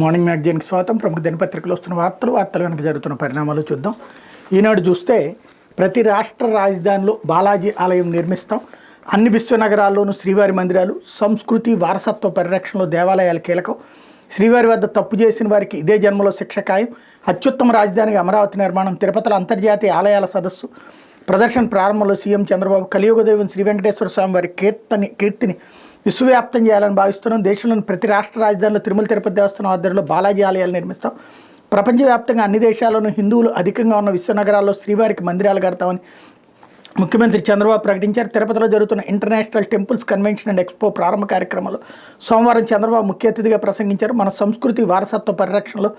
Morning మ్యాగజైన్కి స్వాగతం. ప్రముఖ దినపత్రికలు వస్తున్న వార్తలు వెనక జరుగుతున్న పరిణామాలు చూద్దాం. ఈనాడు చూస్తే ప్రతి రాష్ట్ర రాజధానిలో బాలాజీ ఆలయం నిర్మిస్తాం, అన్ని విశ్వనగరాల్లోనూ శ్రీవారి మందిరాలు, సంస్కృతి వారసత్వ పరిరక్షణలో దేవాలయాలు కీలకం, శ్రీవారి వద్ద తప్పు చేసిన వారికి ఇదే జన్మలో శిక్ష ఖాయం, అత్యుత్తమ రాజధానిగా అమరావతి నిర్మాణం, తిరుపతిలో అంతర్జాతీయ ఆలయాల సదస్సు ప్రదర్శన ప్రారంభంలో సీఎం చంద్రబాబు, కలియుగ దైవం శ్రీ వెంకటేశ్వర స్వామి వారి కీర్తిని విశ్వవ్యాప్తం చేయాలని భావిస్తున్నాం, దేశంలోని ప్రతి రాష్ట్ర రాజధానిలో తిరుమల తిరుపతి దేవస్థానం ఆధ్వర్యంలో బాలాజీ ఆలయాలు నిర్మిస్తాం, ప్రపంచవ్యాప్తంగా అన్ని దేశాల్లోనూ హిందువులు అధికంగా ఉన్న విశ్వనగరాల్లో శ్రీవారికి మందిరాలు కడతామని ముఖ్యమంత్రి చంద్రబాబు ప్రకటించారు. తిరుపతిలో జరుగుతున్న international temples convention and expo ప్రారంభ కార్యక్రమంలో సోమవారం చంద్రబాబు ముఖ్య అతిథిగా ప్రసంగించారు. మన సంస్కృతి వారసత్వ పరిరక్షణలో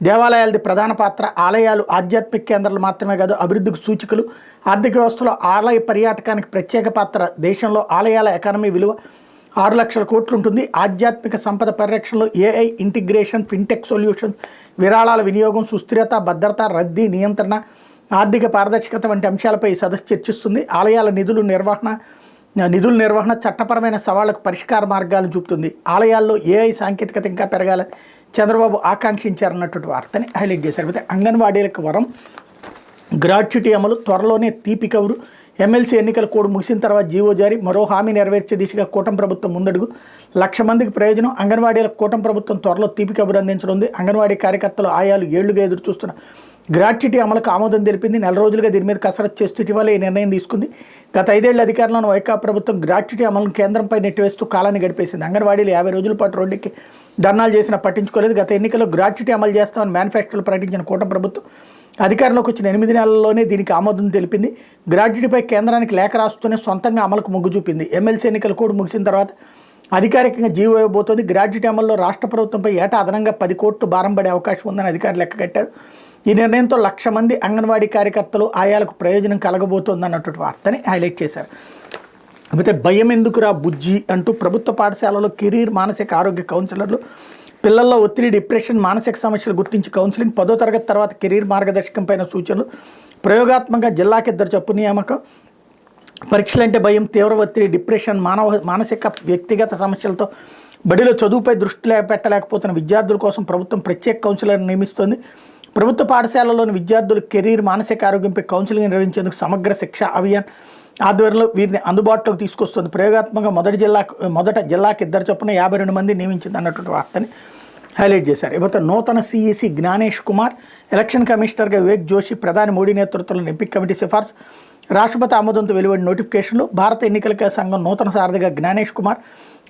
దేవాలయాలది ప్రధాన పాత్ర. ఆలయాలు ఆధ్యాత్మిక కేంద్రాలు మాత్రమే కాదు, అభివృద్ధికి సూచికలు. ఆర్థిక వ్యవస్థలో ఆలయ పర్యాటకానికి ప్రత్యేక పాత్ర. దేశంలో ఆలయాల ఎకానమీ విలువ 6 లక్షల కోట్లు ఉంటుంది. ఆధ్యాత్మిక సంపద పరిరక్షణలో ఏఐ ఇంటిగ్రేషన్, ఫిన్టెక్ సొల్యూషన్స్, విరాళాల వినియోగం, సుస్థిరత, భద్రత, రద్దీ నియంత్రణ, ఆర్థిక పారదర్శకత వంటి అంశాలపై ఈ సదస్సు చర్చిస్తుంది. ఆలయాల నిధుల నిర్వహణ చట్టపరమైన సవాళ్లకు పరిష్కార మార్గాలను చూపుతుంది. ఆలయాల్లో ఏఐ సాంకేతికత ఇంకా పెరగాలని చంద్రబాబు ఆకాంక్షించారన్నటువంటి వార్తని హైలైట్ చేశారు. అయితే అంగన్వాడీలకు వరం, గ్రాట్యుటీ అమలు, త్వరలోనే తీపి కబురు, ఎమ్మెల్సీ ఎన్నికల కోడ్ ముగిసిన తర్వాత జీవో జారీ, మరో హామీ నెరవేర్చే దిశగా కూటమి ప్రభుత్వం ముందడుగు, 1,00,000 మందికి ప్రయోజనం. అంగన్వాడీలకు కూటమి ప్రభుత్వం త్వరలో తీపి కబురు అందించనుంది. అంగన్వాడీ కార్యకర్తలు ఆయాలు ఏళ్లుగా ఎదురు చూస్తున్న గ్రాట్యుటీ అమలుకు ఆమోదం తెలిపింది. 4 రోజులుగా దీని మీద కసరత్తు చేస్తూ ఇటీవల ఈ నిర్ణయం తీసుకుంది. గత 5 ఏళ్ల అధికారంలోని వైకాపా ప్రభుత్వం గ్రాట్యుటీ అమలును కేంద్రంపై నెట్టివేస్తూ కాలాన్ని గడిపేసింది. అంగన్వాడీలు 50 రోజుల పాటు రోడ్డుకి ధర్నాలు చేసినా పట్టించుకోలేదు. గత ఎన్నికల్లో గ్రాట్యుటీ అమలు చేస్తామని మేనిఫెస్టోలో ప్రకటించిన కూటమి ప్రభుత్వం అధికారంలోకి వచ్చిన 8 నెలల్లోనే దీనికి ఆమోదం తెలిపింది. గ్రాట్యుటీపై కేంద్రానికి లేఖ రాస్తూనే సొంతంగా అమలుకు మొగ్గు చూపింది. ఎమ్మెల్సీ ఎన్నికల కోడ్ ముగిసిన తర్వాత అధికారికంగా జీవో ఇవ్వబోతోంది. గ్రాట్యుటీ అమల్లో రాష్ట్ర ప్రభుత్వంపై ఏటా అదనంగా 10 కోట్లు భారం పడే అవకాశం ఉందని అధికారులు లెక్కగట్టారు. ఈ నిర్ణయంతో 1,00,000 మంది అంగన్వాడీ కార్యకర్తలు ఆయాలకు ప్రయోజనం కలగబోతోంది అన్నటువంటి వార్తని హైలైట్ చేశారు. అయితే భయం ఎందుకురా బుజ్జి అంటూ ప్రభుత్వ పాఠశాలలో కెరీర్ మానసిక ఆరోగ్య కౌన్సిలర్లు పిల్లల్లో ఒత్తిడి, డిప్రెషన్, మానసిక సమస్యలు గుర్తించి కౌన్సిలింగ్, 10వ తరగతి తర్వాత కెరీర్ మార్గదర్శకం పైన సూచనలు, ప్రయోగాత్మకంగా జిల్లాకి 2 చొప్పు నియామకం, పరీక్షలంటే భయం, తీవ్ర ఒత్తిడి, డిప్రెషన్, మానసిక వ్యక్తిగత సమస్యలతో బడిలో చదువుపై దృష్టి పెట్టలేకపోతున్న విద్యార్థుల కోసం ప్రభుత్వం ప్రత్యేక కౌన్సిలర్ని నియమిస్తోంది. ప్రభుత్వ పాఠశాలలోని విద్యార్థుల కెరీర్ మానసిక ఆరోగ్యంపై కౌన్సిలింగ్ నిర్వహించేందుకు సమగ్ర శిక్ష అభియాన్ ఆధ్వర్యంలో వీరిని అందుబాటులోకి తీసుకొస్తుంది. ప్రయోగాత్మకంగా మొదట జిల్లాకి 2 చొప్పున 52 మంది నియమించింది అన్నటువంటి వార్తని హైలైట్ చేశారు. ఇకపోతే నూతన సిఈసి జ్ఞానేష్ కుమార్, ఎలక్షన్ కమిషనర్గా వివేక్ జోషి, ప్రధాని మోడీ నేతృత్వంలో ఎంపిక కమిటీ సిఫార్సు, రాష్ట్రపతి ఆమోదంతో వెలువడిన నోటిఫికేషన్లు. భారత ఎన్నికల సంఘం నూతన సారథిగా జ్ఞానేష్ కుమార్,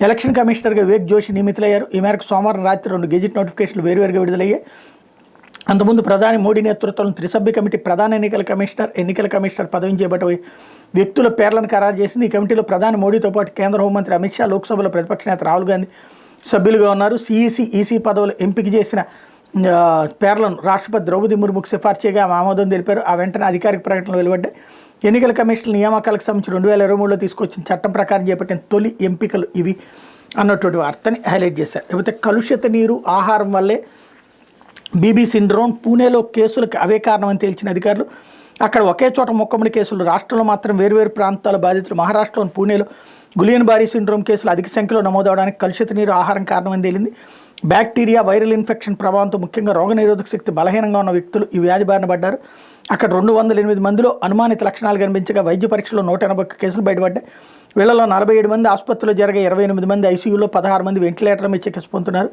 ఎలక్షన్ కమిషనర్గా వివేక్ జోషి నియమితులయ్యారు. ఈ మేరకు సోమవారం రాత్రి 2 గెజిట్ నోటిఫికేషన్లు వేరువేరుగా విడుదలయ్యాయి. అంతకుముందు ప్రధాని మోడీ నేతృత్వంలో త్రిసభ్య కమిటీ ప్రధాన ఎన్నికల కమిషనర్ పదవిని చేపట్టే వ్యక్తుల పేర్లను ఖరారు చేసింది. ఈ కమిటీలో ప్రధాని మోడీతో పాటు కేంద్ర హోంమంత్రి అమిత్ షా, లోక్సభలో ప్రతిపక్ష నేత రాహుల్ గాంధీ సభ్యులుగా ఉన్నారు. సిఈసి, ఈసీ పదవులు ఎంపిక చేసిన పేర్లను రాష్ట్రపతి ద్రౌపది ముర్ముకు సిఫార్సు చేయగా ఆమోదం తెలిపారు. ఆ వెంటనే అధికారిక ప్రకటనలు వెలువడ్డాయి. ఎన్నికల కమిషన్ నియామకాలకు సంబంధించి 2023లో తీసుకొచ్చిన చట్టం ప్రకారం చేపట్టిన తొలి ఎంపికలు ఇవి అన్నటువంటి వార్తని హైలైట్ చేశారు. లేకపోతే కలుషిత నీరు, ఆహారం వల్లే బీబీ సిండ్రోమ్, పూణేలో కేసులకు అవే కారణమని తేల్చిన అధికారులు. అక్కడ ఒకే చోట మొక్కముడి కేసులు, రాష్ట్రంలో మాత్రం వేర్వేరు ప్రాంతాల బాధితులు. మహారాష్ట్రలోని పూణేలో గులియన్ బారీ సిండ్రోమ్ కేసులు అధిక సంఖ్యలో నమోదవడానికి కలుషిత నీరు, ఆహారం కారణమని తేలింది. బ్యాక్టీరియా, వైరల్ ఇన్ఫెక్షన్ ప్రభావంతో ముఖ్యంగా రోగనిరోధక శక్తి బలహీనంగా ఉన్న వ్యక్తులు ఈ వ్యాధి బారిన పడ్డారు. అక్కడ 208 మందిలో అనుమానిత లక్షణాలు కనిపించగా వైద్య పరీక్షలో 181 కేసులు బయటపడ్డాయి. వీళ్ళలో 47 మంది ఆసుపత్రిలో జరిగే, 28 మంది ఐసీయూలో, 16 మంది వెంటిలేటర్ మీద చికిత్స పొందుతున్నారు.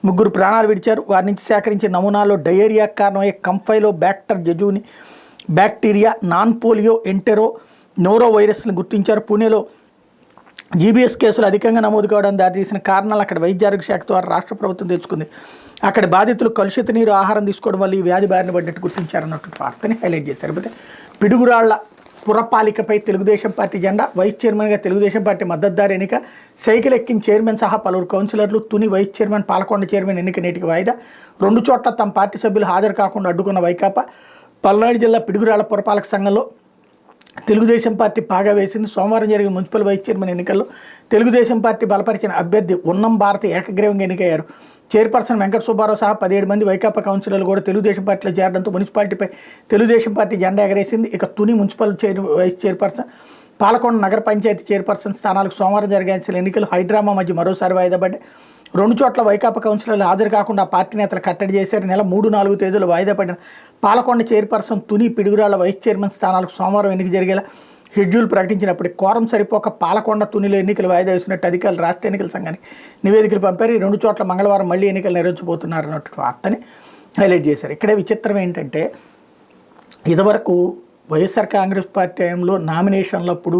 3 ప్రాణాలు విడిచారు. వారి నుంచి సేకరించిన నమూనాల్లో డయేరియా కారణమయ్యే కంఫైలో బ్యాక్టర్ జజూని బ్యాక్టీరియా, నాన్ పోలియో ఎంటెరో నోరో వైరస్లను గుర్తించారు. పూణేలో జీబీఎస్ కేసులు అధికంగా నమోదు కావడానికి దారితీసిన కారణాలు అక్కడ వైద్య ఆరోగ్య శాఖ ద్వారా రాష్ట్ర ప్రభుత్వం తెలుసుకుంది. అక్కడ బాధితులు కలుషిత నీరు, ఆహారం తీసుకోవడం వల్ల ఈ వ్యాధి బారిన పడినట్టు గుర్తించారన్నట్టు వార్తని హైలైట్ చేశారు. అయితే పిడుగురాళ్ల పురపాలికపై తెలుగుదేశం పార్టీ జెండా, వైస్ చైర్మన్గా తెలుగుదేశం పార్టీ మద్దతుదారు ఎన్నిక, సైకిల్ ఎక్కిన చైర్మన్ సహా పలువురు కౌన్సిలర్లు. Tuni vice chairman, Palakonda chairman ఎన్నిక నేటికి వాయిదా. 2 చోట్ల తమ పార్టీ సభ్యులు హాజరు కాకుండా అడ్డుకున్న వైకాపా. పల్నాడు జిల్లా పిడుగురాళ్ల పురపాలక సంఘంలో తెలుగుదేశం పార్టీ పాగా వేసింది. సోమవారం జరిగిన మున్సిపల్ వైస్ చైర్మన్ ఎన్నికల్లో తెలుగుదేశం పార్టీ బలపరిచిన అభ్యర్థి ఉన్నం భారతి ఏకగ్రీవంగా ఎన్నికయ్యారు. చైర్పర్సన్ వెంకట సుబ్బారావు సహా 17 మంది వైకాపా కౌన్సిలర్లు కూడా తెలుగుదేశం పార్టీలో చేరడంతో మున్సిపాలిటీపై తెలుగుదేశం పార్టీ జెండా ఎగరేసింది. ఇక Tuni municipal vice chairperson, Palakonda నగర పంచాయతీ చైర్పర్సన్ స్థానాలకు సోమవారం జరగాల్సిన ఎన్నికలు హైడ్రామా మధ్య మరోసారి వాయిదా పడ్డాయి. 2 చోట్ల వైకాపా కౌన్సిలర్లు హాజరు కాకుండా పార్టీ నేతలు కట్టడి చేశారు. నెల 3, 4 తేదీలు వాయిదా పడిన Palakonda chairperson Tuni, Piduguralla vice chairman స్థానాలకు సోమవారం ఎన్నిక జరిగేలా షెడ్యూల్ ప్రకటించినప్పటికీ కోరం సరిపోక పాలకొండ, తునిలో ఎన్నికలు వాయిదా వేసినట్టు అధికారులు రాష్ట్ర ఎన్నికల సంఘానికి నివేదికలు పంపారు. ఈ 2 చోట్ల మంగళవారం మళ్లీ ఎన్నికలు నిర్వహించబోతున్నారు అన్నట్టు వార్తని హైలైట్ చేశారు. ఇక్కడే విచిత్రం ఏంటంటే, ఇదివరకు వైఎస్ఆర్ కాంగ్రెస్ పార్టీ టైంలో నామినేషన్లప్పుడు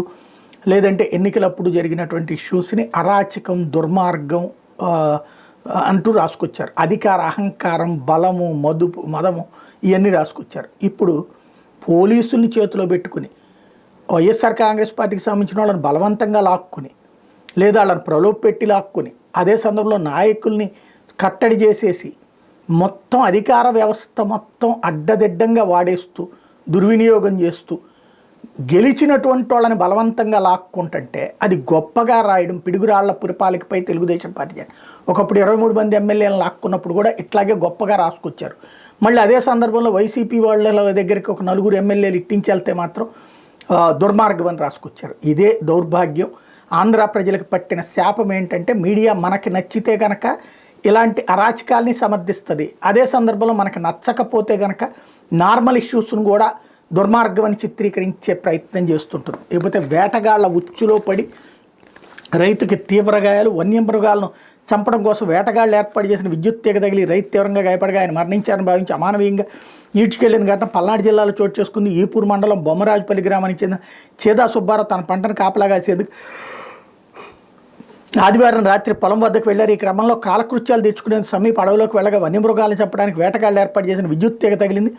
లేదంటే ఎన్నికలప్పుడు జరిగినటువంటి ఇష్యూస్ని అరాచకం, దుర్మార్గం అంటూ రాసుకొచ్చారు. అధికార అహంకారం, బలము, మదము ఇవన్నీ రాసుకొచ్చారు. ఇప్పుడు పోలీసుల్ని చేతిలో పెట్టుకుని వైఎస్ఆర్ కాంగ్రెస్ పార్టీకి సంబంధించిన వాళ్ళని బలవంతంగా లాక్కుని లేదా వాళ్ళని ప్రలోభ పెట్టి లాక్కుని అదే సందర్భంలో నాయకుల్ని కట్టడి చేసేసి మొత్తం అధికార వ్యవస్థ మొత్తం అడ్డదిడ్డంగా వాడేస్తూ దుర్వినియోగం చేస్తూ గెలిచినటువంటి వాళ్ళని బలవంతంగా లాక్కుంటుంటే అది గొప్పగా రాయడం పిడుగురాళ్ల పురపాలికపై తెలుగుదేశం పార్టీ ఒకప్పుడు 23 మంది ఎమ్మెల్యేలను లాక్కున్నప్పుడు కూడా ఇట్లాగే గొప్పగా రాసుకొచ్చారు. మళ్ళీ అదే సందర్భంలో వైసీపీ వాళ్ళ దగ్గరికి ఒక 4 ఎమ్మెల్యేలు ఇట్టించి వెళ్తే మాత్రం దుర్మార్గం అని రాసుకొచ్చారు. ఇదే దౌర్భాగ్యం. ఆంధ్ర ప్రజలకు పట్టిన శాపం ఏంటంటే, మీడియా మనకి నచ్చితే కనుక ఇలాంటి అరాచకాల్ని సమర్థిస్తుంది, అదే సందర్భంలో మనకు నచ్చకపోతే కనుక నార్మల్ ఇష్యూస్ను కూడా దుర్మార్గం అని చిత్రీకరించే ప్రయత్నం చేస్తుంటుంది. లేకపోతే వేటగాళ్ల ఉచ్చులో పడి రైతుకి తీవ్ర గాయాలు, వన్యమృగాలను చంపడం కోసం వేటగాళ్లు ఏర్పాటు చేసిన విద్యుత్ తీగ తగిలి రైతు తీవ్రంగా గాయపడగా ఆయన మరణించారని భావించి అమానవీయంగా ఈడ్చుకెళ్లిన ఘటన పల్నాడు జిల్లాలో చోటు చేసుకుంది. ఈపూర్ మండలం బొమ్మరాజుపల్లి గ్రామానికి చెందిన చేదా సుబ్బారావు తన పంటను కాపలాగా చేదు ఆదివారం రాత్రి పొలం వద్దకు వెళ్లారు. ఈ క్రమంలో కాలకృత్యాలు తెచ్చుకునేందుకు సమీప అడవిలోకి వెళ్ళగా వన్యమృగాలను చంపడానికి వేటగాళ్లు ఏర్పాటు చేసిన విద్యుత్ తీగ తగిలింది.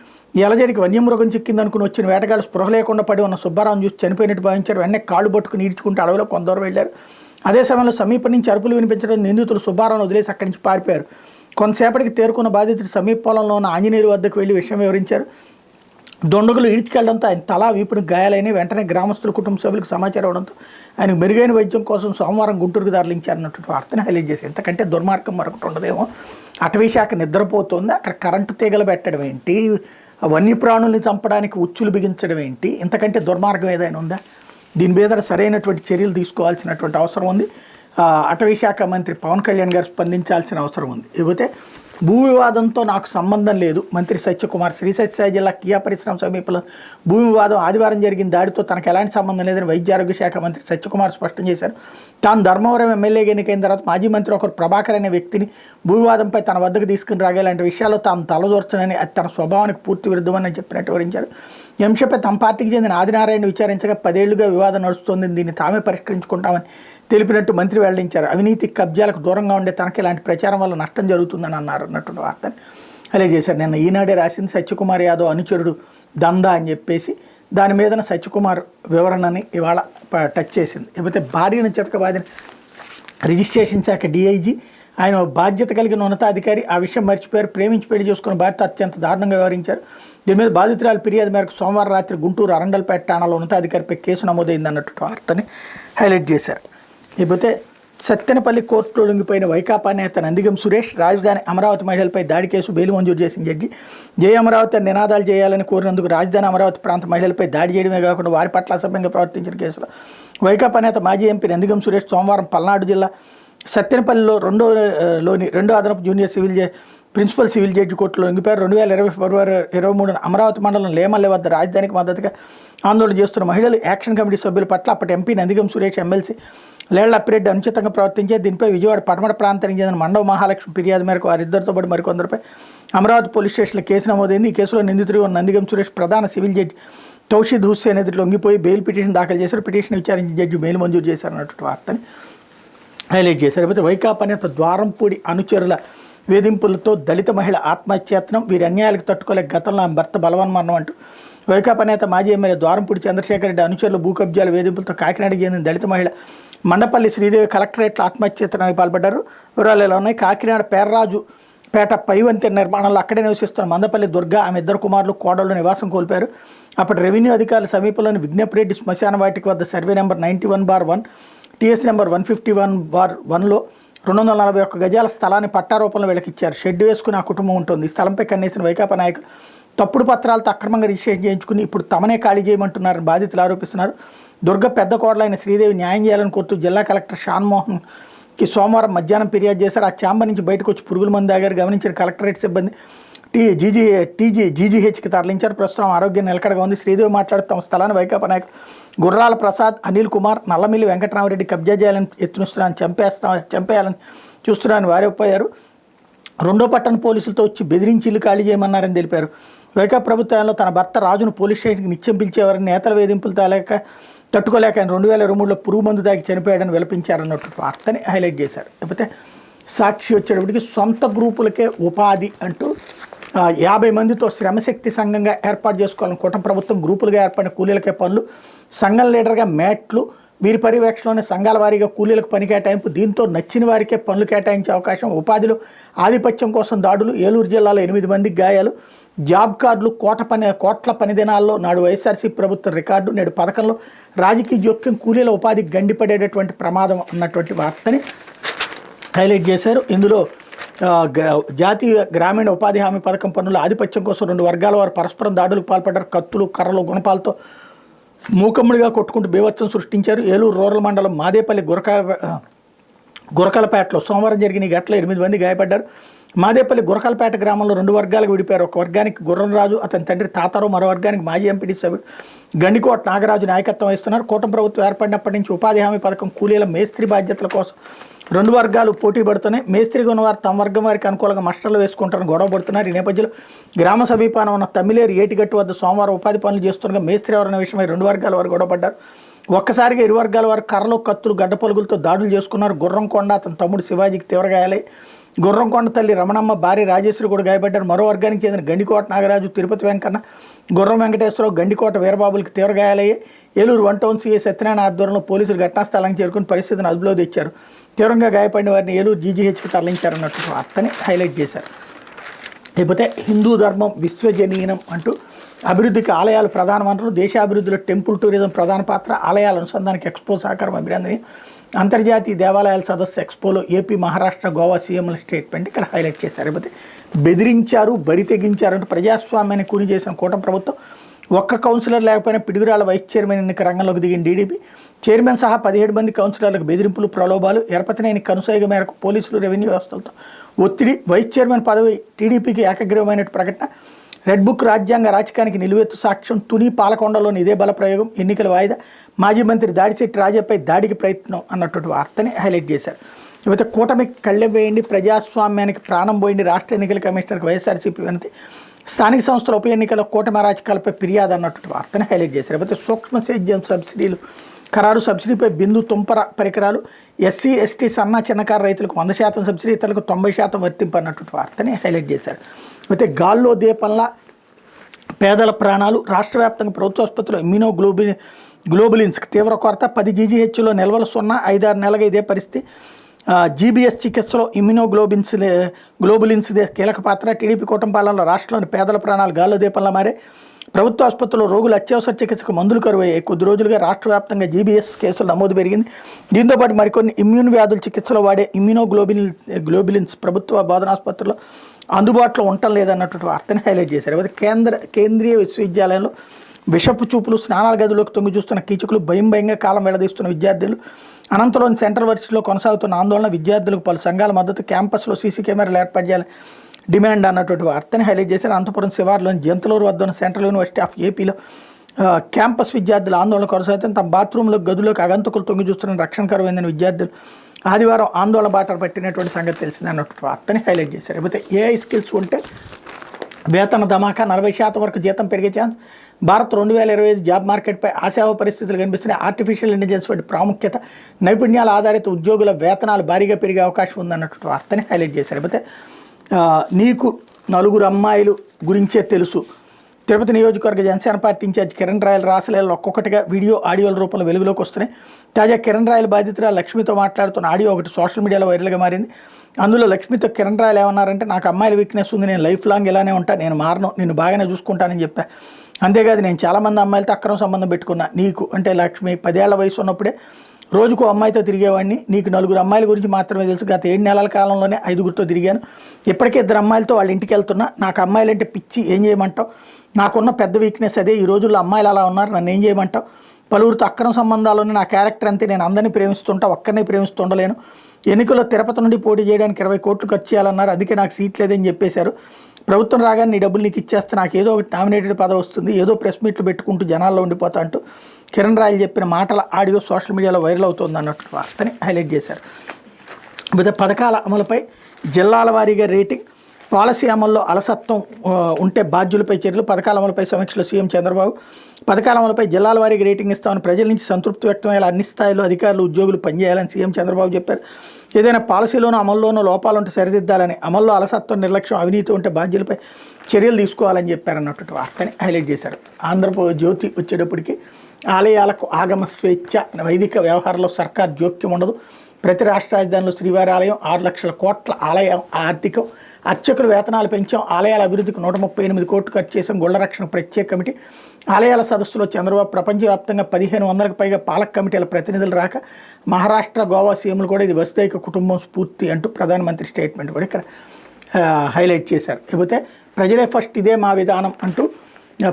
ఎలజడికి వన్యమృగం చిక్కిందనుకుని వచ్చిన వేటగాళ్లు స్పృహ లేకుండా పడి ఉన్న సుబ్బారావును చూసి చనిపోయినట్టు భావించారు. వెంటనే కాళ్ళు పట్టుకుని ఈడ్చుకుంటూ అడవిలో కొంత దూరం వెళ్లారు. అదే సమయంలో సమీపం నుంచి అరుపులు వినిపించడం నిందితులు సుబ్బారావును వదిలేసి అక్కడి నుంచి పారిపోయారు. కొంతసేపటికి తేరుకున్న బాధితుడు సమీప పొలంలో ఉన్న ఆంజనేయుల వద్దకు వెళ్లి విషయం వివరించారు. దొండగులు ఈడ్చుకెళ్లడంతో ఆయన తలా వీపుని గాయాలైన వెంటనే గ్రామస్తుల కుటుంబ సభ్యులకు సమాచారం అవడంతో ఆయనకు మెరుగైన వైద్యం కోసం సోమవారం గుంటూరుకు తరలించారన్నటువంటి వార్తను హైలైట్ చేసి, ఎంతకంటే దుర్మార్గం మరొకటి ఉండదేమో. అటవీ శాఖ నిద్రపోతుంది, అక్కడ కరెంటు తీగలు పెట్టడం ఏంటి, వన్యప్రాణుల్ని చంపడానికి ఉచ్చులు బిగించడం ఏంటి, ఇంతకంటే దుర్మార్గం ఏదైనా ఉందా? దీని మీద సరైనటువంటి చర్యలు తీసుకోవాల్సినటువంటి అవసరం ఉంది. అటవీ శాఖ మంత్రి పవన్ కళ్యాణ్ గారు స్పందించాల్సిన అవసరం ఉంది. ఇకపోతే భూ వివాదంతో నాకు సంబంధం లేదు మంత్రి సత్యకుమార్. శ్రీ సత్యసాయి జిల్లా కియా పరిశ్రమ సమీపంలో భూ వివాదం ఆదివారం జరిగిన దాడితో తనకు ఎలాంటి సంబంధం లేదని వైద్య ఆరోగ్య శాఖ మంత్రి సత్యకుమార్ స్పష్టం చేశారు. తాను ధర్మవరం ఎమ్మెల్యేగా ఎన్నికైన తర్వాత మాజీ మంత్రి ఒకరు ప్రభాకర్ అనే వ్యక్తిని భూ వివాదంపై తన వద్దకు తీసుకుని రాగేలాంటి విషయాల్లో తాము తలదూర్చనని, అది తన స్వభావానికి పూర్తి విరుద్ధమని చెప్పినట్టు వివరించారు. ఈ అంశంపై తమ పార్టీకి చెందిన ఆదినారాయణ విచారించగా 10 ఏళ్లుగా వివాదం నడుస్తోంది, దీన్ని తామే పరిష్కరించుకుంటామని తెలిపినట్టు మంత్రి వెల్లడించారు. అవినీతి కబ్జాలకు దూరంగా ఉండే తనకి ఇలాంటి ప్రచారం వల్ల నష్టం జరుగుతుందని అన్నారు అన్నటువంటి వార్తని హైలైట్ చేశారు. నిన్న ఈనాడే రాసింది సత్యకుమార్ యాదవ్ అనుచరుడు దందా అని చెప్పేసి దాని మీద సత్యకుమార్ వివరణని ఇవాళ టచ్ చేసింది. లేకపోతే భార్యను చితకబాదిన రిజిస్ట్రేషన్ శాఖ డిఐజీ ఆయన బాధ్యత కలిగిన ఉన్నతాధికారి ఆ విషయం మర్చిపోయారు. ప్రేమించి పెళ్లి చేసుకున్న భార్యతో అత్యంత దారుణంగా వ్యవహరించారు. దీని మీద బాధితురాలు ఫిర్యాదు మేరకు సోమవారం రాత్రి గుంటూరు అరండల్పేట ఠాణాలో ఉన్నతాధికారిపై కేసు నమోదైంది అన్నట్టు వార్తని హైలైట్ చేశారు. లేకపోతే సత్తెనపల్లి కోర్టులో లొంగిపోయిన వైకాపా నేత నందిగం సురేష్ రాజధాని అమరావతి మహిళలపై దాడి కేసు బెయిల్ మంజూరు చేసిన జడ్జి జై అమరావతి అని నినాదాలు చేయాలని కోరినందుకు రాజధాని అమరావతి ప్రాంత మహిళలపై దాడి చేయడమే కాకుండా వారి పట్ల అసభ్యంగా ప్రవర్తించిన కేసులో వైకాపా నేత మాజీ ఎంపీ నందిగం సురేష్ సోమవారం పల్నాడు జిల్లా సత్తెనపల్లిలో రెండో అదనపు జూనియర్ ప్రిన్సిపల్ సివిల్ జడ్జి కోర్టులో లొంగిపోయారు. 2020 ఫిబ్రవరి 23న అమరావతి మండలం లేమల్లె వద్ద రాజధానికి మద్దతుగా ఆందోళన చేస్తున్న మహిళలు యాక్షన్ కమిటీ సభ్యుల పట్ల అప్పటి ఎంపీ నందిగం సురేష్, ఎమ్మెల్సీ లేళ్ల అప్పిరెడ్డి అనుచితంగా ప్రవర్తించే దీనిపై విజయవాడ పడమట ప్రాంతానికి చెందిన మండవ మహాలక్ష్మి ఫిర్యాదు మేరకు వారిద్దరితో పాటు మరికొందరిపై అమరావతి పోలీస్ స్టేషన్లో కేసు నమోదైంది. ఈ కేసులో నిందితుడు నందిగం సురేష్ ప్రధాన సివిల్ జడ్జి తౌషీద్ హుస్సేన్ ఎదురు లొంగిపోయి బెయిల్ పిటిషన్ దాఖలు చేశారు. పిటిషన్ విచారించిన జడ్జి బెయిల్ మంజూరు చేశారన్నటువంటి వార్తని హైలైట్ చేశారు. లేకపోతే వైకాపా నేత ద్వారంపూడి అనుచరుల వేధింపులతో దళిత మహిళ ఆత్మహత్యాయత్నం, వీరి అన్యాయాలకు తట్టుకోలేక గతంలో ఆమె భర్త బలవన్మరణం అంటూ వైకాపా నేత మాజీ ఎమ్మెల్యే ద్వారంపూడి చంద్రశేఖర్ రెడ్డి అనుచరుల భూ కబ్జాల వేధింపులతో కాకినాడకి చెందిన దళిత మహిళ మండపల్లి శ్రీదేవి కలెక్టరేట్లో ఆత్మహత్యాయత్నానికి పాల్పడ్డారు. వివరాలు ఎలా ఉన్నాయి? కాకినాడ పేర్రాజు పేట పైవంతెన నిర్మాణంలో అక్కడే నివసిస్తున్న మందపల్లి దుర్గా ఆమె 2 కుమారులు కోడళ్లు నివాసం కోల్పారు. అప్పటి రెవెన్యూ అధికారుల సమీపంలోని విజ్ఞప్రెడ్డి శ్మశాన వాటిక వద్ద సర్వే నెంబర్ 91/1 టీఎస్ నెంబర్ 151/1లో 241 గజాల స్థలాన్ని పట్టారూపంలో వీళ్ళకిచ్చారు. షెడ్ వేసుకుని ఆ కుటుంబం ఉంటుంది. ఈ స్థలంపై కన్నేసిన వైకాపా నాయకులు తప్పుడు పత్రాలతో అక్రమంగా రిజిస్ట్రేషన్ చేయించుకుని ఇప్పుడు తమనే ఖాళీ చేయమంటున్నారని బాధితులు ఆరోపిస్తున్నారు. దుర్గ పెద్ద కోడలైన శ్రీదేవి న్యాయం చేయాలని కోరుతూ జిల్లా కలెక్టర్ షాన్మోహన్ కి సోమవారం మధ్యాహ్నం ఫిర్యాదు చేశారు. ఆ ఛాంబర్ నుంచి బయటకు వచ్చి పురుగుల మందు తాగారు గమనించిన కలెక్టరేట్ సిబ్బంది జీజీహెచ్కి తరలించారు. ప్రస్తుతం ఆరోగ్యం నిలకడగా ఉంది. శ్రీదేవి మాట్లాడుతూ తమ స్థలాన్ని వైకాపా నాయకులు గుర్రాల ప్రసాద్, అనిల్ కుమార్, నల్లమిల్లి వెంకటరామరెడ్డి కబ్జా చేయాలని యత్నిస్తున్నారని చంపేయాలని చూస్తున్నారని వారిపోయారు. రెండో పట్టణ పోలీసులతో వచ్చి బెదిరించి ఇల్లు ఖాళీ చేయమన్నారని తెలిపారు. వైకాపా ప్రభుత్వంలో తన భర్త రాజును పోలీస్ స్టేషన్కి నిత్యం పిలిచేవారని, నేతల వేధింపులు తట్టుకోలేక ఆయన 2023లో పురుగు మందు దాగి చనిపోయాడని విలపించారన్నట్టు వార్తని హైలైట్ చేశారు. లేకపోతే సాక్షి వచ్చేటప్పటికి సొంత గ్రూపులకే ఉపాధి అంటూ 50 మందితో శ్రమశక్తి సంఘంగా ఏర్పాటు చేసుకోవాలని కూటమి ప్రభుత్వం గ్రూపులుగా ఏర్పడిన కూలీలకే పనులు, సంఘం లీడర్గా మ్యాట్లు, వీరి పర్యవేక్షణలోనే సంఘాల వారీగా కూలీలకు పని కేటాయింపు, దీంతో నచ్చిన వారికే పనులు కేటాయించే అవకాశం, ఉపాధిలో ఆధిపత్యం కోసం దాడులు, ఏలూరు జిల్లాలో 8 మందికి గాయాలు, జాబ్ కార్డులు కోట్ల పని దినాల్లో నాడు వైఎస్ఆర్సీపీ ప్రభుత్వం రికార్డు, నేడు పథకంలో రాజకీయ జోక్యం, కూలీల ఉపాధికి గండిపడేటటువంటి ప్రమాదం అన్నటువంటి వార్తని హైలైట్ చేశారు. ఇందులో జాతీయ గ్రామీణ ఉపాధి హామీ పథకం పనుల ఆధిపత్యం కోసం 2 వర్గాల వారు పరస్పరం దాడులకు పాల్పడ్డారు. కత్తులు, కర్రలు, గుణపాలతో మూకమ్ముడిగా కొట్టుకుంటూ బీభత్సం సృష్టించారు. ఏలూరు రూరల్ మండలం మాదేపల్లి గురకలపేటలో సోమవారం జరిగిన ఈ ఘటనలో 8 మంది గాయపడ్డారు. మాదేపల్లి గురకలపేట గ్రామంలో 2 వర్గాలకు విడిపారు. ఒక వర్గానికి గుర్రంరాజు, అతని తండ్రి తాతారావు, మరో వర్గానికి మాజీ ఎంపీడీ సభ్యుడు గండికోట నాగరాజు నాయకత్వం వహిస్తున్నారు. కూటమి ప్రభుత్వం ఏర్పడినప్పటి నుంచి ఉపాధి హామీ పథకం కూలీల మేస్త్రి బాధ్యతల కోసం 2 వర్గాలు పోటీ పడుతున్నాయి. మేస్త్రిగా ఉన్నవారు తమ వర్గం వారికి అనుకూలంగా మస్టర్లు వేసుకుంటారని గొడవ పడుతున్నారు. ఈ నేపథ్యంలో గ్రామ సమీపాన ఉన్న తమిళేరు ఏటిగట్టు వద్ద సోమవారం ఉపాధి పనులు చేస్తుండగా మేస్త్రి ఎవరన్న విషయమై 2 వర్గాల వారు గొడవపడ్డారు. ఒక్కసారిగా 2 వర్గాల వారు కర్రలు, కత్తులు, గడ్డ పలుగులతో దాడులు చేసుకున్నారు. గుర్రంకొండ, అతని తమ్ముడు శివాజీకి తీవ్ర గాయాలై గుర్రంకొండ తల్లి రమణమ్మ, భార్య రాజేశ్వరి కూడా గాయపడ్డారు. మరో వర్గానికి చెందిన గండికోట నాగరాజు, తిరుపతి వెంకన్న, గుర్రం వెంకటేశ్వరరావు, గండికోట వీరబాబులకి తీవ్ర గాయాలయ్యాయి. ఏలూరు 1 టౌన్ సీఐ సత్యనారాయణ ఆధ్వర్యంలో పోలీసులు ఘటనా స్థలానికి చేరుకుని పరిస్థితిని అదుపులో తెచ్చారు. తీవ్రంగా గాయపడిన వారిని ఏలూరు జీజీహెచ్కి తరలించారన్నట్టు వార్తని హైలైట్ చేశారు. లేకపోతే హిందూ ధర్మం విశ్వజనీనం అంటూ అభివృద్ధికి ఆలయాలు ప్రధాన వనరులు, దేశాభివృద్ధిలో టెంపుల్ టూరిజం ప్రధాన పాత్ర, ఆలయాల అనుసంధానికి ఎక్స్పో సహకారం అభినందనీయం, అంతర్జాతీయ దేవాలయాల సదస్సు ఎక్స్పోలో ఏపీ, మహారాష్ట్ర, గోవా సీఎంల స్టేట్మెంట్ ఇక్కడ హైలైట్ చేశారు. లేకపోతే బెదిరించారు, బరి తెగించారంటూ ప్రజాస్వామ్యాన్ని కూని చేసిన కూటమి ప్రభుత్వం ఒక్క కౌన్సిలర్ లేకపోయినా పిడుగురాల వైస్ చైర్మన్ ఎన్నిక రంగంలోకి దిగిన టీడీపీ చైర్మన్ సహా 17 మంది కౌన్సిలర్లకు బెదిరింపులు, ప్రలోభాలు, ఎరపతినేని కనుసైగ మేరకు పోలీసులు, రెవెన్యూ వ్యవస్థలతో ఒత్తిడి, వైస్ చైర్మన్ పదవి టీడీపీకి ఏకగ్రీవమైనట్టు ప్రకటన, రెడ్ బుక్ రాజ్యాంగ రాజకీయానికి నిలువెత్తు సాక్ష్యం, తుని పాలకొండలోని ఇదే బల ప్రయోగం, ఎన్నికల వాయిదా, మాజీ మంత్రి దాడిశెట్టి రాజాపై దాడికి ప్రయత్నం అన్నటువంటి వార్తని హైలైట్ చేశారు. లేకపోతే కూటమికి కళ్ళెవేయండి, ప్రజాస్వామ్యానికి ప్రాణం పోయింది, రాష్ట్ర ఎన్నికల కమిషనర్కి వైఎస్ఆర్సీపీ వినతి, స్థానిక సంస్థల ఉప ఎన్నికల కూటమి అరాచకాలపై ఫిర్యాదు అన్నటువంటి వార్తని హైలైట్ చేశారు. లేకపోతే సూక్ష్మ సేద్యం సబ్సిడీలు ఖరారు, సబ్సిడీపై బిందు తుంపర పరికరాలు, ఎస్సీ, ఎస్టీ, సన్న చిన్నకారు రైతులకు 100% సబ్సిడీ, ఇతరులకు 90% వర్తింపు అన్నటువంటి వార్తని హైలైట్ చేశారు. అయితే గాల్లో దీపంలా పేదల ప్రాణాలు, రాష్ట్ర వ్యాప్తంగా ప్రభుత్వ ఆసుపత్రిలో గ్లోబులిన్స్కి తీవ్ర కొరత, 10 జీజీహెచ్లో నిల్వలు 0, 5-6 నెలలుగా ఇదే పరిస్థితి. జీబీఎస్ చికిత్సలో గ్లోబులిన్స్ కీలక పాత్ర, టీడీపీ కూటమి పాలనలో రాష్ట్రంలోని పేదల ప్రాణాలు గాల్లో దీపంలా మారే, ప్రభుత్వ ఆసుపత్రిలో రోగులు అత్యవసర చికిత్సకు మందులు కరువయ్యాయి. కొద్ది రోజులుగా రాష్ట్ర వ్యాప్తంగా జీబీఎస్ కేసులు నమోదు పెరిగింది. దీంతోపాటు మరికొన్ని ఇమ్యూన్ వ్యాధుల చికిత్సలో వాడే గ్లోబులిన్స్ ప్రభుత్వ బోధనాసుపత్రిలో అందుబాటులో ఉండటం లేదన్నటువంటి వార్తని హైలైట్ చేశారు. కేంద్రీయ విశ్వవిద్యాలయంలో విషపు చూపులు, స్నానాల గదిలోకి తొంగి చూస్తున్న కీచకులు, భయంగా కాలం వెళ్లదీస్తున్న విద్యార్థులు, అనంతలోని సెంట్రల్ వర్సిటీలో కొనసాగుతున్న ఆందోళన, విద్యార్థులకు పలు సంఘాల మద్దతు, క్యాంపస్లో సీసీ కెమెరాలు ఏర్పాటు చేయాలని డిమాండ్ అన్నటువంటి వార్తని హైలైట్ చేశారు. అనంతపురం శివార్లోని జంతులూరు వద్ద ఉన్న సెంట్రల్ యూనివర్సిటీ ఆఫ్ ఏపీలో క్యాంపస్ విద్యార్థులు ఆందోళన కొనసాగుతుంది. తమ బాత్రూంలో గదులోకి ఆగంతుకులు తొంగి చూస్తున్న రక్షణ కరువైందని విద్యార్థులు ఆదివారం ఆందోళన బాట పట్టినటువంటి సంగతి తెలిసింది అన్నటువంటి వార్తని హైలైట్ చేశారు. లేకపోతే ఏఐ స్కిల్స్ ఉంటే వేతన ధమాకా, 40% వరకు జీతం పెరిగే ఛాన్స్, భారత్ 2025 జాబ్ మార్కెట్పై ఆశావ పరిస్థితులు కనిపిస్తున్నాయి, ఆర్టిఫిషియల్ ఇంటెలిజెన్స్ వంటి ప్రాముఖ్యత, నైపుణ్యాల ఆధారిత ఉద్యోగుల వేతనాలు భారీగా పెరిగే అవకాశం ఉందన్నటువంటి వార్తని హైలైట్ చేశారు. లేకపోతే నీకు 4 అమ్మాయిలు గురించే తెలుసు, తిరుపతి నియోజకవర్గ జనసేన పార్టీ ఇన్ఛార్జ్ కిరణ్ రాయల్ రాసలేలు ఒక్కొక్కటిగా వీడియో, ఆడియోల రూపంలో వెలుగులోకి వస్తున్నాయి. తాజా కిరణ్ రాయల్ బాధితురాలు లక్ష్మితో మాట్లాడుతున్న ఆడియో ఒకటి సోషల్ మీడియాలో వైరల్గా మారింది. అందులో లక్ష్మితో కిరణ్ రాయల్ ఏమన్నారంటే, నాకు అమ్మాయిల వీక్నెస్ ఉంది, నేను లైఫ్ లాంగ్ ఇలానే ఉంటాను, నేను మారను, నిన్ను బాగానే చూసుకుంటానని చెప్పా. అంతేకాదు నేను చాలామంది అమ్మాయిలతో అక్రమ సంబంధం పెట్టుకున్నా, నీకు అంటే లక్ష్మి 10 ఏళ్ల వయసు ఉన్నప్పుడే రోజుకు అమ్మాయితో తిరిగేవాడిని, నీకు 4 అమ్మాయిల గురించి మాత్రమే తెలుసు, గత 7 నెలల కాలంలోనే 5గురితో తిరిగాను, ఇప్పటికే 2 అమ్మాయిలతో వాళ్ళ ఇంటికి వెళ్తున్నా, నాకు అమ్మాయిలంటే పిచ్చి, ఏం చేయమంటావు, నాకున్న పెద్ద వీక్నెస్ అదే, ఈ రోజుల్లో అమ్మాయిలు అలా ఉన్నారు, నన్ను ఏం చేయమంటావు, పలువురితో అక్రమ సంబంధాల్లోనే నా క్యారెక్టర్ అంతే, నేను అందరినీ ప్రేమిస్తుంటా, ఒక్కరిని ప్రేమిస్తుండలేను, ఎన్నికల్లో తిరుపతి నుండి పోటీ చేయడానికి 20 కోట్లు ఖర్చు చేయాలన్నారు, అందుకే నాకు సీట్ లేదని చెప్పేశారు. ప్రభుత్వం రాగానే నీ డబ్బులు నీకు ఇచ్చేస్తే నాకు ఏదో ఒకటి నామినేటెడ్ పదవి వస్తుంది, ఏదో ప్రెస్ మీట్లు పెట్టుకుంటూ జనాల్లో ఉండిపోతా అంటూ కిరణ్ రాయల్ చెప్పిన మాటల ఆడియో సోషల్ మీడియాలో వైరల్ అవుతుంది అన్నట్టు వార్తని హైలైట్ చేశారు. పథకాల అమలుపై జిల్లాల వారీగా రేటింగ్, పాలసీ అమల్లో అలసత్వం ఉంటే బాధ్యులపై చర్యలు, పథకాల అమలుపై సమీక్షలో సీఎం చంద్రబాబు. పథకాల అమలుపై జిల్లాల వారీగా రేటింగ్ ఇస్తామని, ప్రజల నుంచి సంతృప్తి వ్యక్తమయ్యేలా అన్ని స్థాయిలో అధికారులు ఉద్యోగులు పనిచేయాలని సీఎం చంద్రబాబు చెప్పారు. ఏదైనా పాలసీలోనూ అమల్లోనూ లోపాలు ఉంటే సరిదిద్దాలని, అమల్లో అలసత్వం, నిర్లక్ష్యం, అవినీతి ఉంటే బాధ్యులపై చర్యలు తీసుకోవాలని చెప్పారన్నట్టు వార్తని హైలైట్ చేశారు. ఆంధ్రజ్యోతి వచ్చేటప్పటికి ఆలయాలకు ఆగమ స్వేచ్ఛ, వైదిక వ్యవహారంలో సర్కార్ జోక్యం ఉండదు, ప్రతి రాష్ట్ర రాజధానిలో శ్రీవారి ఆలయం, 6 లక్షల కోట్ల ఆలయ ఆర్థికం, అర్చకుల వేతనాలు పెంచాం, ఆలయాల అభివృద్ధికి 138 కోట్లు ఖర్చు చేసాం, గొళ్ళ రక్షణ ప్రత్యేక కమిటీ, ఆలయాల సదస్సులో చంద్రబాబు, ప్రపంచవ్యాప్తంగా 1500కు పైగా పాలక కమిటీల ప్రతినిధులు రాక, మహారాష్ట్ర, గోవా సీఎంలు కూడా ఇది వసుదైక కుటుంబం స్ఫూర్తి అంటూ ప్రధానమంత్రి స్టేట్మెంట్ కూడా ఇక్కడ హైలైట్ చేశారు. లేకపోతే ప్రజలే ఫస్ట్, ఇదే మా విధానం అంటూ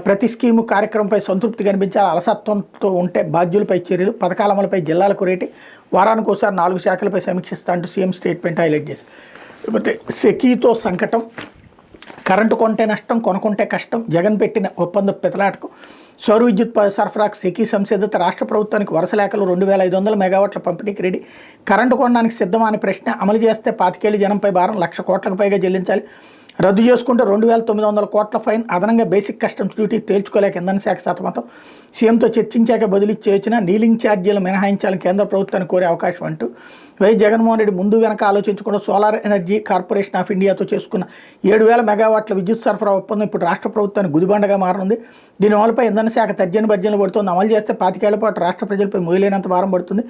ప్రతి స్కీము కార్యక్రమంపై సంతృప్తి కనిపించాలి, అలసత్వంతో ఉంటే బాధ్యులపై చర్యలు, పథకాల అమలుపై జిల్లాలకు రేటింగ్, వారానికి ఒకసారి 4 శాఖలపై సమీక్షిస్తా అంటూ సీఎం స్టేట్మెంట్ హైలైట్ చేశారు. లేకపోతే సెకీతో సంకటం, కరెంటు కొంటే నష్టం, కొనుక్కుంటే కష్టం, జగన్ పెట్టిన ఒప్పంద పెతలాటకు, సౌర విద్యుత్ సరఫరాకు సెకీ సంసిద్ధత, రాష్ట్ర ప్రభుత్వానికి వరుస లేఖలు 2500 మెగావాట్ల పంపిణీకి రెడీ, కరెంటు కొనడానికి సిద్ధమా అని ప్రశ్న, అమలు చేస్తే 25 ఏళ్ల జనంపై భారం, 1,00,000 కోట్లకు పైగా చెల్లించాలి, రద్దు చేసుకుంటే 2,900 కోట్ల ఫైన్, అదనంగా బేసిక్ కస్టమ్స్ డ్యూటీ తేల్చుకోలేక ఇంధన శాఖ సతమతం, సీఎంతో చర్చించాక బదిలీ చేయొచ్చిన, నీలింగ్ ఛార్జీలు మినహాయించాలని కేంద్ర ప్రభుత్వాన్ని కోరే అవకాశం అంటూ వైఎస్ జగన్మోహన్ రెడ్డి ముందు వెనక ఆలోచించకుండా సోలార్ ఎనర్జీ కార్పొరేషన్ ఆఫ్ ఇండియాతో చేసుకున్న 7,000 మెగావాట్ల విద్యుత్ సరఫరా ఒప్పందం ఇప్పుడు రాష్ట్ర ప్రభుత్వానికి గుదిబండగా మారనుంది. దీని అమలుపై ఇంధన శాఖ తర్జన భర్జనలు పడుతుంది. అమలు చేస్తే 25 ఏళ్ల పాటు రాష్ట్ర ప్రజలపై మోయలేనంత భారం పడుతుంది.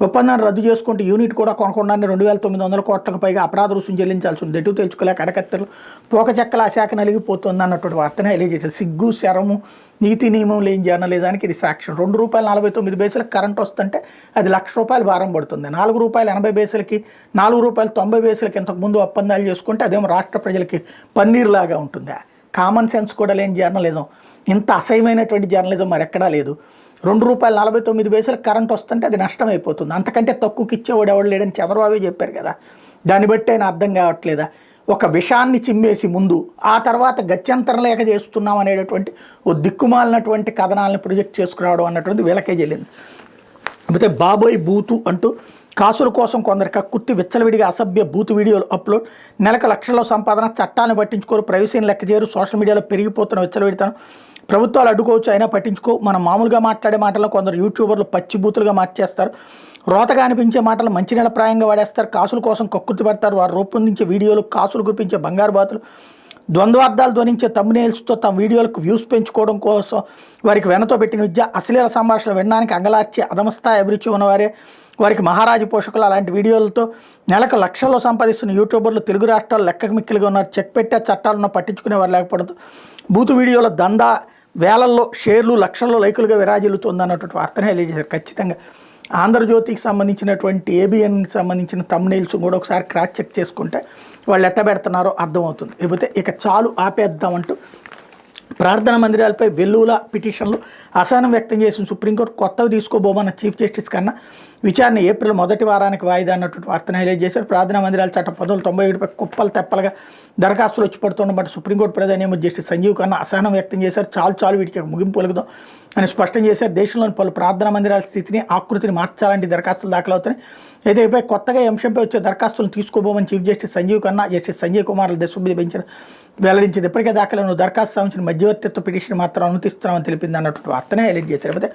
ఒప్పందాన్ని రద్దు చేసుకుంటే యూనిట్ కూడా కొనకుండానే 2,900 కోట్లకు పైగా అపరాధ రుసుము చెల్లించాల్సి ఉంది. ఎటు తెచ్చుకోలేక అడకత్తెలు పోక చెక్కల ఆ శాఖ నలిగిపోతుంది అన్నటువంటి వార్తనే హైలైట్ చేశారు. సిగ్గు, శరము, నీతి నియమం లేని జర్నలిజానికి ఇది సాక్ష్యం. ₹2.49 కరెంట్ వస్తుంటే అది ₹1,00,000 భారం పడుతుంది. ₹4.80 ₹4.90 ఇంతకుముందు ఒప్పందాలు చేసుకుంటే అదేమో రాష్ట్ర ప్రజలకి పన్నీరులాగా ఉంటుంది. కామన్ సెన్స్ కూడా లేని జర్నలిజం, ఇంత అసహ్యమైనటువంటి జర్నలిజం మరి ఎక్కడా లేదు. ₹2.49 కరెంట్ వస్తుంటే అది నష్టం అయిపోతుంది. అంతకంటే తక్కువకి ఇచ్చేవాడు ఎవడు లేడని చంద్రబాబు చెప్పారు కదా. దాన్ని బట్టి ఆయన అర్థం కావట్లేదా? ఒక విషాన్ని చిమ్మేసి ముందు, ఆ తర్వాత గత్యంతరం లేక చేస్తున్నాం అనేటటువంటి ఓ దిక్కుమాలినటువంటి కథనాలను ప్రొజెక్ట్ చేసుకురావడం అన్నటువంటి వీళ్ళకే చెల్లింది. అయితే బాబోయ్ బూతు అంటూ కాసుల కోసం కొందరు కక్కుర్తి, విచ్చలవిడిగా అసభ్య బూతు వీడియోలు అప్లోడ్, నెలకు లక్షల్లో సంపాదన, చట్టాన్ని పట్టించుకోరు, ప్రైవసీని లెక్క చేయరు, సోషల్ మీడియాలో పెరిగిపోతున్న విచ్చలవిడితనం, ప్రభుత్వాలు అడ్డుకోవచ్చు అయినా పట్టించుకో, మనం మామూలుగా మాట్లాడే మాటల్లో కొందరు యూట్యూబర్లు పచ్చి బూతులుగా మార్చేస్తారు, రోతగా అనిపించే మాటలు మంచినీళ్ళ ప్రాయంగా వాడేస్తారు, కాసుల కోసం కక్కుర్తి పడతారు, వారు రూపొందించే వీడియోలు కాసులు కురిపించే బంగారు బాతులు, ద్వంద్వార్థాలు ధ్వనించే తమ్మునేల్స్తో తమ వీడియోలకు వ్యూస్ పెంచుకోవడం కోసం వారికి వెనతో పెట్టిన విద్య, అశ్లీల సంభాషణ వినడానికి అంగలార్చే అధమస్థాయి అభిరుచి ఉన్నవారే వారికి మహారాజు పోషకులు. అలాంటి వీడియోలతో నెలకు లక్షల్లో సంపాదిస్తున్న యూట్యూబర్లు తెలుగు రాష్ట్రాలు లెక్కకు మిక్కిలిగా ఉన్నారు. చెక్ పెట్టే చట్టాలను పట్టించుకునేవారు లేకపోవడంతో బూతు వీడియోల దందా వేలల్లో షేర్లు, లక్షల్లో లైకులుగా విరాజిల్లుతుంది అన్నటువంటి వార్తనే తెలియజేశారు. ఖచ్చితంగా ఆంధ్రజ్యోతికి సంబంధించినటువంటి ఏబిఎన్కి సంబంధించిన తమ్నెయిల్స్ కూడా ఒకసారి క్రాస్ చెక్ చేసుకుంటే వాళ్ళు ఎట్ట పెడుతున్నారో అర్థమవుతుంది. లేకపోతే ఇక చాలు ఆపేద్దామంటూ ప్రార్థనా మందిరాలపై వెల్లుల పిటిషన్లు అసహనం వ్యక్తం చేసిన సుప్రీంకోర్టు కొత్తవి తీసుకోబోమన్న చీఫ్ జస్టిస్ కన్నా విచారణ ఏప్రిల్ మొదటి వారానికి వాయిదా అన్నటువంటి వార్తను హైలైట్ చేశారు. ప్రార్థనా మందిరాల చట్టం 1997పై కుప్పలు తెప్పలుగా దరఖాస్తులు వచ్చి పడుతుండబట్టి సుప్రీంకోర్టు ప్రధాన న్యాయమూర్తి జస్టిస్ సంజీవ్ ఖన్నా అసహనం వ్యక్తం చేశారు. చాలు వీటికి ముగింపు పలుకుదాం అని స్పష్టం చేశారు. దేశంలోని పలు ప్రార్థనా మందిరాల స్థితిని, ఆకృతిని మార్చాలంటే దరఖాస్తులు దాఖలవుతున్నాయి. అయితే ఇపై కొత్తగా ఈ అంశంపై వచ్చే దరఖాస్తులను తీసుకోబోమని chief justice Sanjiv Khanna, justice Sanjay Kumar దశుభి బెంచ్ వెల్లడించింది. ఇప్పటికే దాఖలైన దరఖాస్తు సంబంధించిన మధ్యవర్తిత్వ పిటిషన్ మాత్రం అనుమతిస్తున్నామని తెలిపింది అన్నటువంటి వార్తనే హైలైట్ చేశారు. అయితే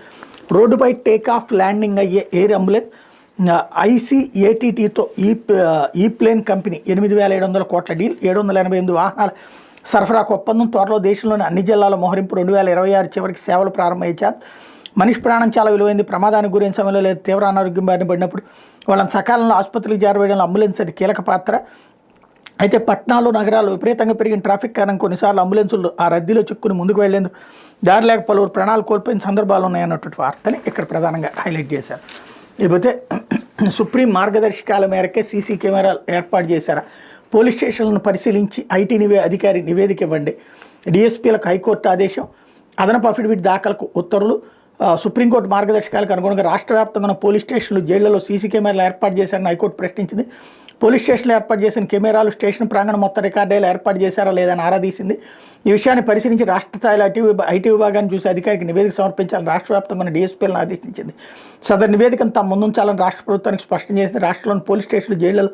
రోడ్డుపై టేక్ ఆఫ్ ల్యాండింగ్ అయ్యే ఎయిర్ అంబులెన్స్ ICATTతో ఈ ప్లేన్ కంపెనీ 8,700 కోట్ల డీల్, 788 వాహనాల సరఫరాకు ఒప్పందం, త్వరలో దేశంలోని అన్ని జిల్లాల మోహరింపు, 2026 చివరికి సేవలు ప్రారంభమయ్యే ఛాన్స్. మనిషి ప్రాణం చాలా విలువైంది, ప్రమాదానికి గురైన సమయంలో లేదా తీవ్ర అనారోగ్యం బారిన పడినప్పుడు వాళ్ళని సకాలంలో ఆసుపత్రికి చేరవేయడంలో అంబులెన్స్ అది కీలక పాత్ర. అయితే పట్టణాలు, నగరాలు విపరీతంగా పెరిగిన ట్రాఫిక్ కారణం కొన్నిసార్లు అంబులెన్సులు ఆ రద్దీలో చిక్కుని ముందుకు వెళ్లేందుకు దారి లేక పలువురు ప్రాణాలు కోల్పోయిన సందర్భాలు ఉన్నాయన్నటువంటి వార్తని ఇక్కడ ప్రధానంగా హైలైట్ చేశారు. లేకపోతే సుప్రీం మార్గదర్శకాల మేరకే సీసీ కెమెరాలు ఏర్పాటు చేశారా, పోలీస్ స్టేషన్లను పరిశీలించి ఐటీ అధికారి నివేదిక ఇవ్వండి, డిఎస్పీలకు హైకోర్టు ఆదేశం, అదనపు అఫిడవిట్ దాఖలకు ఉత్తర్వులు, సుప్రీంకోర్టు మార్గదర్శకాలకు అనుగుణంగా రాష్ట్ర వ్యాప్తంగా ఉన్న పోలీస్ స్టేషన్లు జైళ్లలో సీసీ కెమెరాలు ఏర్పాటు చేశారని హైకోర్టు ప్రశ్నించింది. పోలీస్ స్టేషన్లో ఏర్పాటు చేసిన కెమెరాలు స్టేషన్ ప్రాంగణం మొత్తం రికార్డేలు ఏర్పాటు చేశారా లేదని ఆరా తీసింది. ఈ విషయాన్ని పరిశీలించి రాష్ట్ర స్థాయిలో ఐటీ విభాగాన్ని చూసి అధికారికి నివేదిక సమర్పించాలని రాష్ట్ర వ్యాప్తంగా ఉన్న డీఎస్పీలను ఆదేశించింది. సదరు నివేదికను తాము ముందుంచాలని రాష్ట్ర ప్రభుత్వానికి స్పష్టం చేసింది. రాష్ట్రంలోని పోలీస్ స్టేషన్లు జైళ్లలో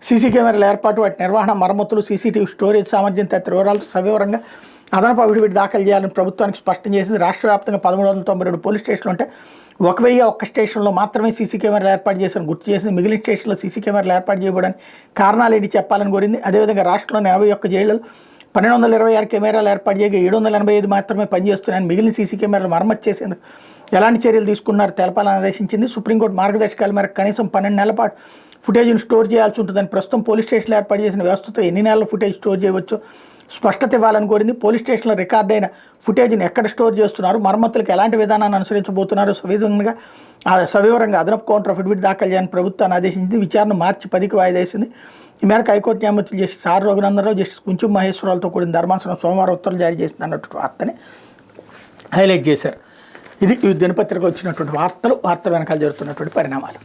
సీసీ కెమెరాల ఏర్పాటు, వాటి నిర్వహణ, మరమ్మతులు, సీసీటీవీ స్టోరేజ్ సామర్థ్యం తదితర వివరాలతో సవివరంగా అదనపు అఫిడవిట్ దాఖలు చేయాలని ప్రభుత్వానికి స్పష్టం చేసింది. రాష్ట్ర వ్యాప్తంగా 1392 పోలీస్ స్టేషన్లు ఉంటే 1001 స్టేషన్లో మాత్రమే సీసీ కెమెరాలు ఏర్పాటు చేశారని గుర్తు చేసింది. మిగిలిన స్టేషన్లో సీసీ కెమెరాలు ఏర్పాటు చేయడానికి కారణాలు ఏంటి చెప్పాలని కోరింది. అదేవిధంగా రాష్ట్రంలోని 81 జైళ్లలో 1226 కెమెరాలు ఏర్పాటు చేయగా 785 మాత్రమే పనిచేస్తున్నాయని, మిగిలిన సీసీ కెమెరాలు మరమ్మతు చేసేందుకు ఎలాంటి చర్యలు తీసుకున్నారో తెలపాలని ఆదేశించింది. సుప్రీంకోర్టు మార్గదర్శకాల మేరకు కనీసం 12 నెలల పాటు ఫుటేజ్ను స్టోర్ చేయాల్సి ఉంటుందని, ప్రస్తుతం పోలీస్ స్టేషన్లో ఏర్పాటు చేసిన వ్యవస్థతో ఎన్ని నెలల ఫుటేజ్ స్టోర్ చేయవచ్చు స్పష్టత ఇవ్వాలని కోరింది. పోలీస్ స్టేషన్లో రికార్డ్ అయిన ఫుటేజ్ని ఎక్కడ స్టోర్ చేస్తున్నారు, మరమ్మతులకు ఎలాంటి విధానాన్ని అనుసరించబోతున్నారు సవివరంగా అదనపు కౌంటర్ అఫిడవిట్ దాఖలు చేయాలని ప్రభుత్వాన్ని ఆదేశించింది. విచారణ మార్చి 10కి వాయిదా వేసింది. ఈ మేరకు హైకోర్టు న్యాయమూర్తులు జస్టిస్ ఆర్ రఘునందనరావు, జస్టిస్ కుంచుం మహేశ్వరరావుతో కూడిన ధర్మాసనం సోమవారం ఉత్తర్వులు జారీ చేసింది అన్నటువంటి వార్తని హైలైట్ చేశారు. ఇది ఈ దినపత్రికలో వచ్చినటువంటి వార్తలు వెనకాల జరుగుతున్నటువంటి పరిణామాలు.